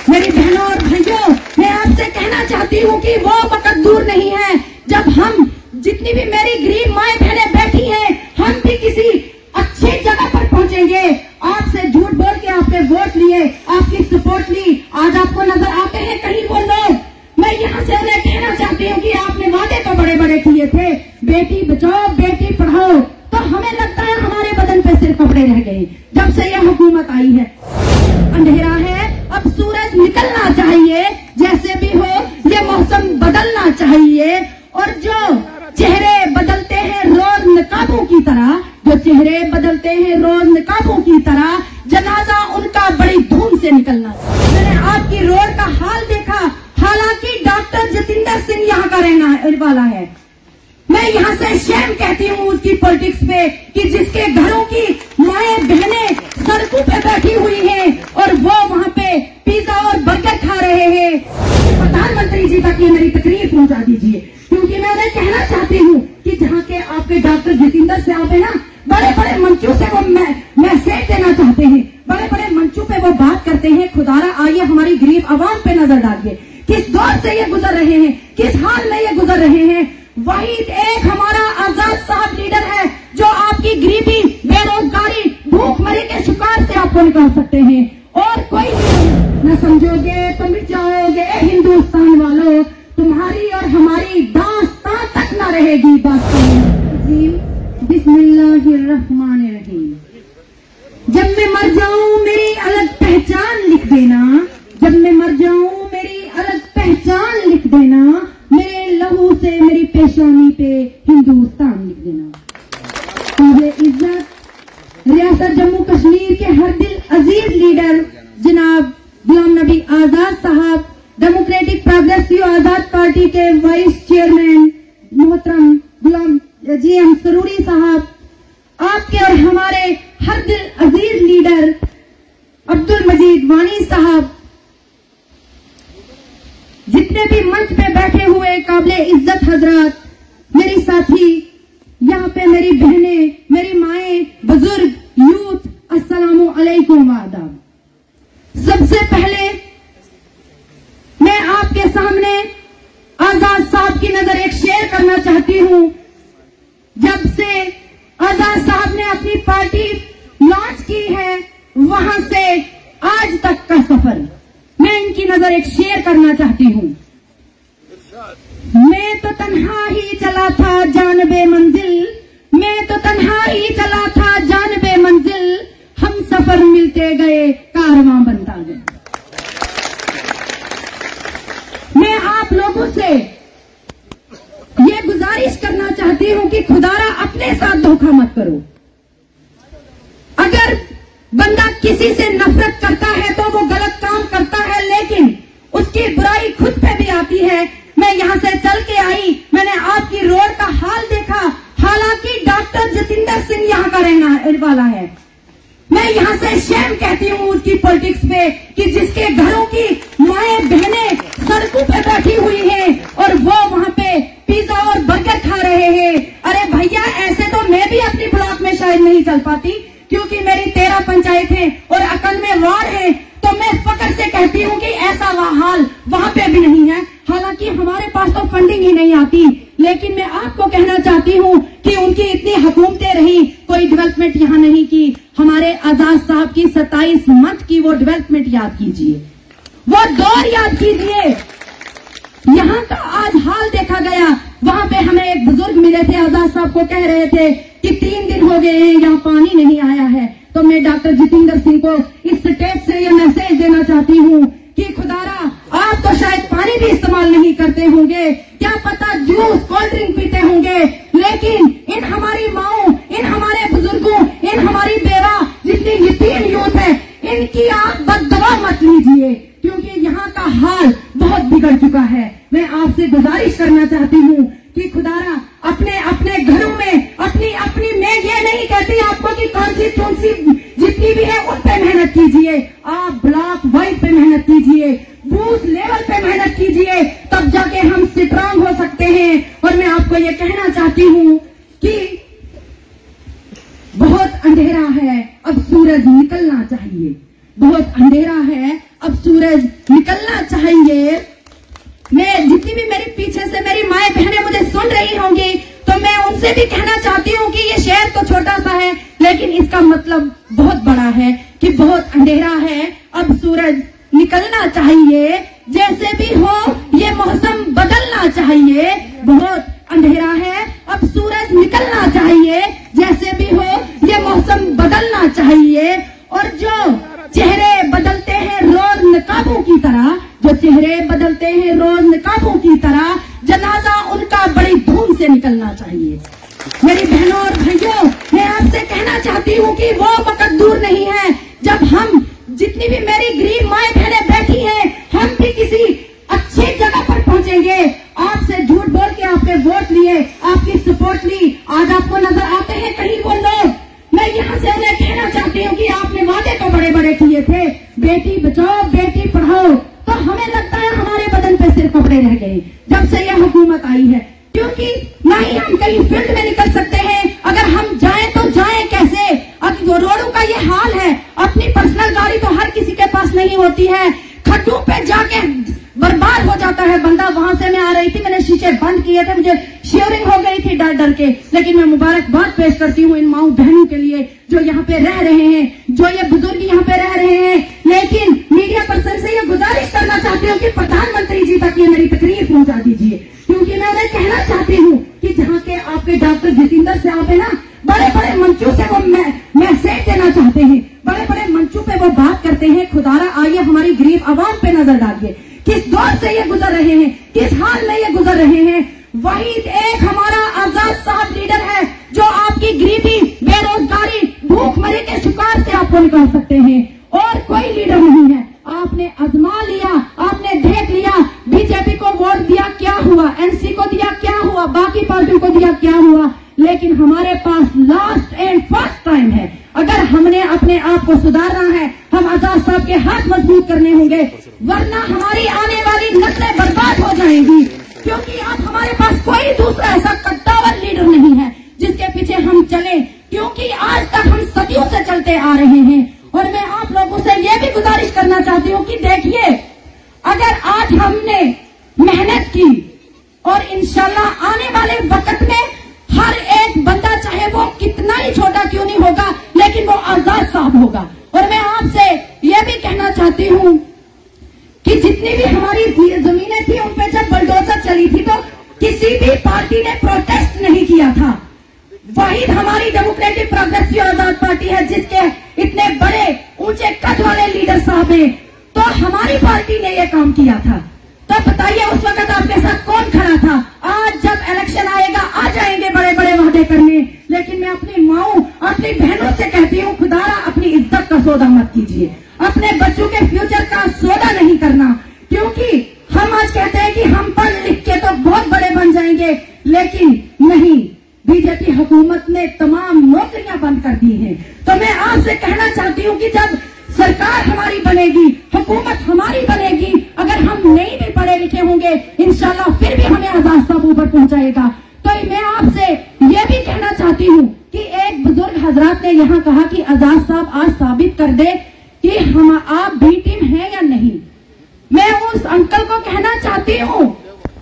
मेरी बहनों और भाइयों, मैं आपसे कहना चाहती हूँ कि वो वक्त दूर नहीं है जब हम, जितनी भी मेरी गरीब माए बहनें बैठी हैं, हम भी किसी अच्छी जगह पर पहुंचेंगे। आपसे झूठ बोल के आपके वोट लिए, आपकी सपोर्ट ली, आज आपको नजर आते हैं कहीं वो लोग। मैं यहाँ से उन्हें कहना चाहती हूँ कि आपने वादे तो बड़े बड़े किए थे, बेटी बचाओ बेटी पढ़ाओ, तो हमें लगता है हमारे बदन पे सिर्फ कपड़े रह गए जब से यह हुकूमत आई है। अंधेरा है, अब सूरज निकलना चाहिए, जैसे भी हो ये मौसम बदलना चाहिए। और जो चेहरे बदलते हैं रोज नकाबों की तरह, जो चेहरे बदलते हैं रोज नकाबों की तरह, जनाजा उनका बड़ी धूम से निकलना। मैंने आपकी रोड का हाल देखा, हालांकि डॉक्टर जतिंदर सिंह यहाँ का रहने वाला है। मैं यहाँ से शेम कहती हूँ उसकी पॉलिटिक्स पे कि जिसके घरों की माए बहनें सड़कों पे बैठी हुई हैं और वो वहाँ पे पिज्जा और बर्गर खा रहे हैं। प्रधानमंत्री जी तक ये मेरी तकरीर पहुँचा दीजिए, क्योंकि मैं उन्हें कहना चाहती हूँ कि जहाँ के आपके डॉक्टर जतिंदर से आप है ना, बड़े बड़े मंचों से वो मैसेज देना चाहते हैं, बड़े बड़े मंचों पे वो बात करते हैं। खुदारा आइए हमारी गरीब आवाम पे नजर डालिए, किस दौर से ये गुजर रहे हैं, किस हाल में ये गुजर रहे हैं। वही एक हमारा आजाद साहब लीडर है जो आपकी गरीबी, बेरोजगारी, भूखमरी के शिकार से आपको निकाल सकते हैं, और कोई न समझोगे तो मिट जाओगे। हिंदुस्तान वालों, तुम्हारी और हमारी दास्तां तक न रहेगी दास्तान। बिस्मिल्लाहिर्रहमानिर्रहीम। जब मैं मर जाऊं मेरी अलग पहचान लिख देना, जब मैं मर जाऊं मेरी अलग पहचान लिख देना, मेरे लहू से मेरी पेशानी पे हिंदुस्तान लिख देना। मुझे इज्जत रियासत जम्मू कश्मीर के हर दिल अजीज लीडर जनाब गुलाम नबी आजाद साहब, डेमोक्रेटिक प्रोग्रेसिव आजाद पार्टी के वाइस चेयरमैन मोहतरम गुलाम GM सरूरी साहब, आपके और हमारे हर दिल अजीज लीडर अब्दुल मजीद वानी साहब, जितने भी मंच पे बैठे हुए काबिले इज्जत हजरात, मेरी साथी, यहाँ पे मेरी बहनें, मेरी माएं, बुजुर्ग, यूथ, अस्सलामु अलैकुम आदाब। सबसे पहले मैं आपके सामने आजाद साहब की नजर एक शेयर करना चाहती हूँ। जब से आजाद साहब ने अपनी पार्टी लॉन्च की है, वहां से आज तक का सफर मैं इनकी नजर एक शेयर करना चाहती हूँ। मैं तो तन्हा ही चला था जानबे मंजिल, मैं तो तन्हा ही चला था जानबे मंजिल, हम सफर मिलते गए कारवां बनता गया। मैं आप लोगों से ये गुजारिश करना चाहती हूँ कि खुदारा अपने साथ धोखा मत करो। अगर बंदा किसी से नफरत करता है तो वो गलत काम करता है, लेकिन उसकी बुराई खुद पे भी आती है। मैं यहाँ से चल के आई, मैंने आपकी रोड का हाल देखा, हालांकि डॉक्टर जतिंदर सिंह यहाँ का रहने वाला है। मैं यहाँ से शेम कहती हूँ उसकी पॉलिटिक्स पे कि जिसके घरों की माए बहनें सड़कों पे बैठी हुई हैं और वो वहाँ पे पिज्जा और बर्गर खा रहे हैं। अरे भैया, ऐसे तो मैं भी अपनी ब्लॉक में शायद नहीं चल पाती, क्योंकि मेरी 13 पंचायत है और 91 वार्ड है, तो मैं फकर से कहती हूँ कि ऐसा हाल वहाँ पे भी नहीं है। हालांकि हमारे पास तो फंडिंग ही नहीं आती, लेकिन मैं आपको कहना चाहती हूँ कि उनकी इतनी हुकूमतें रही, कोई डेवलपमेंट यहाँ नहीं की। हमारे आजाद साहब की 27 मंथ की वो डेवलपमेंट याद कीजिए, वो दौर याद कीजिए। यहाँ का आज हाल देखा गया। वहाँ पे हमें एक बुजुर्ग मिले थे, आजाद साहब को कह रहे थे कि 3 दिन हो गए हैं यहाँ पानी नहीं आया है। तो मैं डॉक्टर जतिंदर सिंह को इस स्टेज से ये मैसेज देना चाहती हूँ कि खुदारा, आप तो शायद पानी भी इस्तेमाल नहीं करते होंगे, क्या पता जूस कोल्ड ड्रिंक पीते होंगे, लेकिन इन हमारी माओं, इन हमारे बुजुर्गों, इन हमारी बेवा, जितनी यतीम यूथ है, इनकी आप बददुआ मत लीजिए, क्योंकि यहाँ का हाल बहुत बिगड़ चुका है। मैं आपसे गुजारिश करना चाहती हूँ कि खुदारा अपने अपने घरों में अपनी अपनी, मैं ये नहीं कहती आपको कि कॉन्स्टिट्यूंसी जितनी भी है उन पे मेहनत कीजिए, आप ब्लॉक वाइज पे मेहनत कीजिए, बूथ लेवल पे मेहनत कीजिए, तब जाके हम स्ट्रांग हो सकते हैं। और मैं आपको ये कहना चाहती हूँ कि बहुत अंधेरा है, अब सूरज निकलना चाहिए। बहुत अंधेरा है, अब सूरज निकलना चाहिए। मैं जितनी भी मेरे पीछे से मेरी माएं बहनें मुझे सुन रही होंगी तो मैं उनसे भी कहना चाहती हूँ कि ये शेर तो छोटा सा है लेकिन इसका मतलब बहुत बड़ा है कि बहुत अंधेरा है, अब सूरज निकलना चाहिए। जैसे भी हो ये मौसम बदलना चाहिए, बहुत अंधेरा है, अब सूरज निकलना चाहिए। जैसे भी हो ये मौसम बदलना चाहिए। और जो चेहरे बदलते हैं रोज नकाबों की तरह, जो चेहरे बदलते हैं रोज नकाबों की तरह, जनाजा उनका बड़ी धूम से निकलना चाहिए। मेरी बहनों और भाइयों, मैं आपसे कहना चाहती हूँ कि वो वक्त दूर नहीं है जब हम, जितनी भी मेरी गरीब माएं बहनें बैठी हैं, हम भी किसी अच्छी जगह पर पहुंचेंगे। आपसे झूठ बोल के आपने वोट लिए, आपकी सपोर्ट ली, आज आपको नजर आते हैं कहीं वो लोग। मैं यहाँ से उन्हें कहना चाहती हूँ कि आपने वादे तो बड़े बड़े किए थे, बेटी बचाओ बेटी पढ़ाओ, तो हमें लगता है हमारे बदन पे सिर्फ कपड़े रह गए जब से यह हुकूमत आई है। क्योंकि ना ही हम कहीं फील्ड में निकल सकते हैं, अगर हम जाएं तो जाएं कैसे। अब जो रोडों का ये हाल है, अपनी पर्सनल गाड़ी तो हर किसी के पास नहीं होती है, खड्डों पे जाके बर्बाद हो जाता है बंदा। वहां से मैं आ रही थी, मैंने शीशे बंद किए थे, मुझे शिवरिंग हो गई थी डर डर के। लेकिन मैं मुबारकबाद पेश करती हूँ इन माओ बहनों के लिए जो यहाँ पे रह रहे हैं, जो ये बुजुर्ग यहाँ पे रह रहे हैं। लेकिन मीडिया पर्सन से ये गुजारिश करना चाहती हूँ कि प्रधानमंत्री जी तक ये मेरी तकरीर पहुंचा दीजिए, क्योंकि मैं उन्हें कहना चाहती हूँ कि जहाँ के आपके डॉक्टर जितेंद्र साहब है ना, बड़े बड़े मंचों से वो मैसेज देना चाहते हैं, बड़े बड़े मंचों पे वो बात करते हैं। खुदारा आइए हमारी गरीब आवाम पे नजर डालिए, किस दौर से ये गुजर रहे हैं, किस हाल में ये गुजर रहे हैं। वही एक हमारा आजाद साहब लीडर है जो आपकी गरीबी, बेरोजगारी, भूखमरी के शिकार से आपको निकाल सकते हैं, और कोई लीडर नहीं है। आपने आजमा लिया, आपने देख लिया, बीजेपी को वोट दिया क्या हुआ, एनसी को दिया क्या हुआ, बाकी पार्टियों को दिया क्या हुआ। लेकिन हमारे पास लास्ट एंड फर्स्ट टाइम है, अगर हमने अपने आप को सुधारना है, हम आजाद साहब के हाथ मजबूत करने होंगे, वरना हमारी आने वाली नस्लें बर्बाद हो जाएंगी। क्योंकि अब हमारे पास कोई दूसरा ऐसा कद्दावर लीडर नहीं है जिसके पीछे हम चले, क्योंकि आज तक हम सदियों से चलते आ रहे हैं। और मैं आप लोगों से ये भी गुजारिश करना चाहती हूँ कि देखिए, अगर आज हमने मेहनत की और इंशाल्लाह आने वाले वक्त में हर एक बंदा, चाहे वो कितना ही छोटा क्यों नहीं होगा, लेकिन वो आजाद साहब होगा। और मैं आपसे ये भी कहना चाहती हूँ कि जितनी भी हमारी जमीनें थी उन पे जब बुलडोजर चली थी तो किसी भी पार्टी ने प्रोटेस्ट नहीं किया था। वही हमारी डेमोक्रेटिक प्रोग्रेसिव आजाद पार्टी है जिसके इतने बड़े ऊंचे कद वाले लीडर साहब हैं, तो हमारी पार्टी ने यह काम किया था। तो बताइए उस वक्त आपके साथ कौन खड़ा था। आज जब इलेक्शन आएगा आ जाएंगे बड़े बड़े वादे करने, लेकिन मैं अपनी माओ, अपनी बहनों से कहती हूँ, खुदारा अपनी इज्जत का सौदा मत कीजिए, अपने बच्चों के फ्यूचर का सौदा नहीं करना। क्योंकि हम आज कहते हैं कि हम पढ़ लिख के तो बहुत बड़े बन जाएंगे, लेकिन नहीं, बीजेपी हुकूमत ने तमाम नौकरियां बंद कर दी हैं। तो मैं आपसे कहना चाहती हूँ कि जब सरकार हमारी बनेगी, हुकूमत हमारी बनेगी, अगर हम नहीं भी पढ़े लिखे होंगे, इंशाल्लाह फिर भी हमें आजाद साहब ऊपर पहुंचाएगा। तो मैं आपसे ये भी कहना चाहती हूँ कि एक बुजुर्ग हजरात ने यहाँ कहा कि आजाद साहब आज साबित कर दे कि हम आप बी टीम है या नहीं। मैं उस अंकल को कहना चाहती हूँ,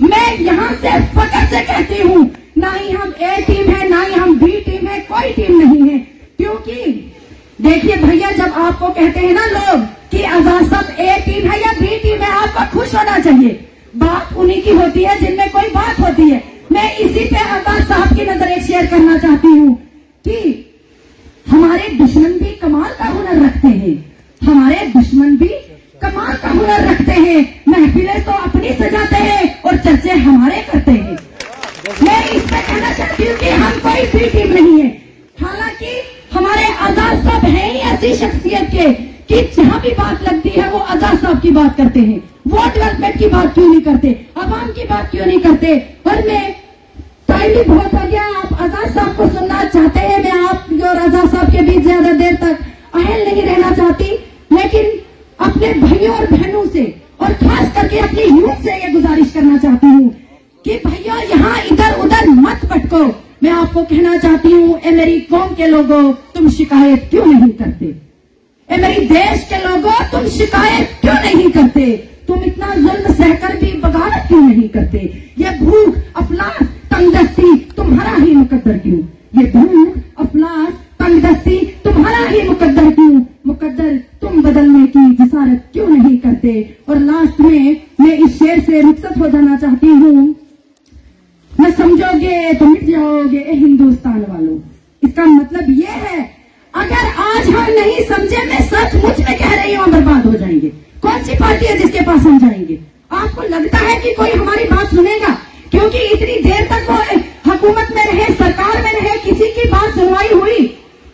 मैं यहाँ से फकर से कहती हूँ, ना ही हम ए टीम है, ना ही हम बी टीम है, कोई टीम नहीं है। क्योंकि देखिए भैया, जब आपको कहते हैं ना लोग कि आजाद साहब ए टीम है या बी टीम है, आपको खुश होना चाहिए। बात उन्हीं की होती है जिनमें कोई बात होती है। मैं इसी पे आजाद साहब की नजर शेयर करना चाहती हूँ कि हमारे दुश्मन भी कमाल का हुनर रखते हैं, हमारे दुश्मन भी कमाल का हुनर रखते हैं। महफिलें तो अपनी सजाते हैं और चर्चे हमारे करते हैं। मैं इस पे कहना चाहती हूँ कि हम कोई बी टीम नहीं है। हालांकि हमारे आजाद साहब हैं ही ऐसी शख्सियत के कि जहाँ भी बात लगती है वो आजाद साहब की बात करते हैं। वो डेवलपमेंट की बात क्यों नहीं करते, अवाम की बात क्यों नहीं करते। और मैं टाइम भी बहुत हो गया, आप आजाद साहब को सुनना चाहते हैं, मैं आप और आजाद साहब के बीच ज्यादा देर तक अहल नहीं रहना चाहती, लेकिन अपने भाइयों और बहनों से और खास करके अपनी यूथ से ये गुजारिश करना चाहती हूँ कि भैया यहाँ इधर उधर मत भटको। मैं आपको कहना चाहती हूँ, ए मेरी कौम के लोगों, तुम शिकायत क्यों नहीं करते। ए मेरी देश के लोगों, तुम शिकायत क्यों नहीं करते? तुम इतना जुल्म सहकर भी बगावत क्यों नहीं करते? ये भूख, अफलास, तंगदस्ती तुम्हारा ही मुकद्दर क्यों? ये भूख, अफलास, तंगदस्ती तुम्हारा ही मुकद्दर क्यों? मुकद्दर तुम बदलने की जिसारत क्यों नहीं करते? और लास्ट में मैं इस शेर से रुखसत हो जाना चाहती हूँ। न समझोगे तो मिट जाओगे ए हिंदुस्तान वालों। इसका मतलब ये है, अगर आज हम नहीं समझे, मैं सचमुच में कह रही हूँ, बर्बाद हो जाएंगे। कौन सी पार्टी है जिसके पास हम जाएंगे? आपको लगता है कि कोई हमारी बात सुनेगा? क्योंकि इतनी देर तक वो हुकूमत में रहे, सरकार में रहे, किसी की बात सुनवाई हुई?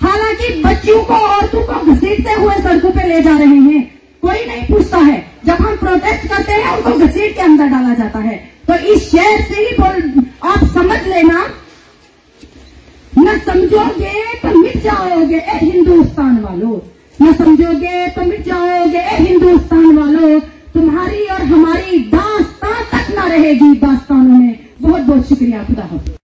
हालांकि बच्चियों को, औरतों को घसीटते हुए सड़कों पे ले जा रहे हैं, कोई नहीं पूछता है। जब हम प्रोटेस्ट करते हैं, उनको घसीट के अंदर डाला जाता है। तो इस शेर से ही आप समझ लेना, न समझोगे तो मिट जाओगे ए हिंदुस्तान वालों, न समझोगे तो मिट जाओगे ए हिंदुस्तान वालों। तुम्हारी और हमारी दास्तां तक न रहेगी दास्तानों में। बहुत बहुत शुक्रिया। खुदा हाफिज़।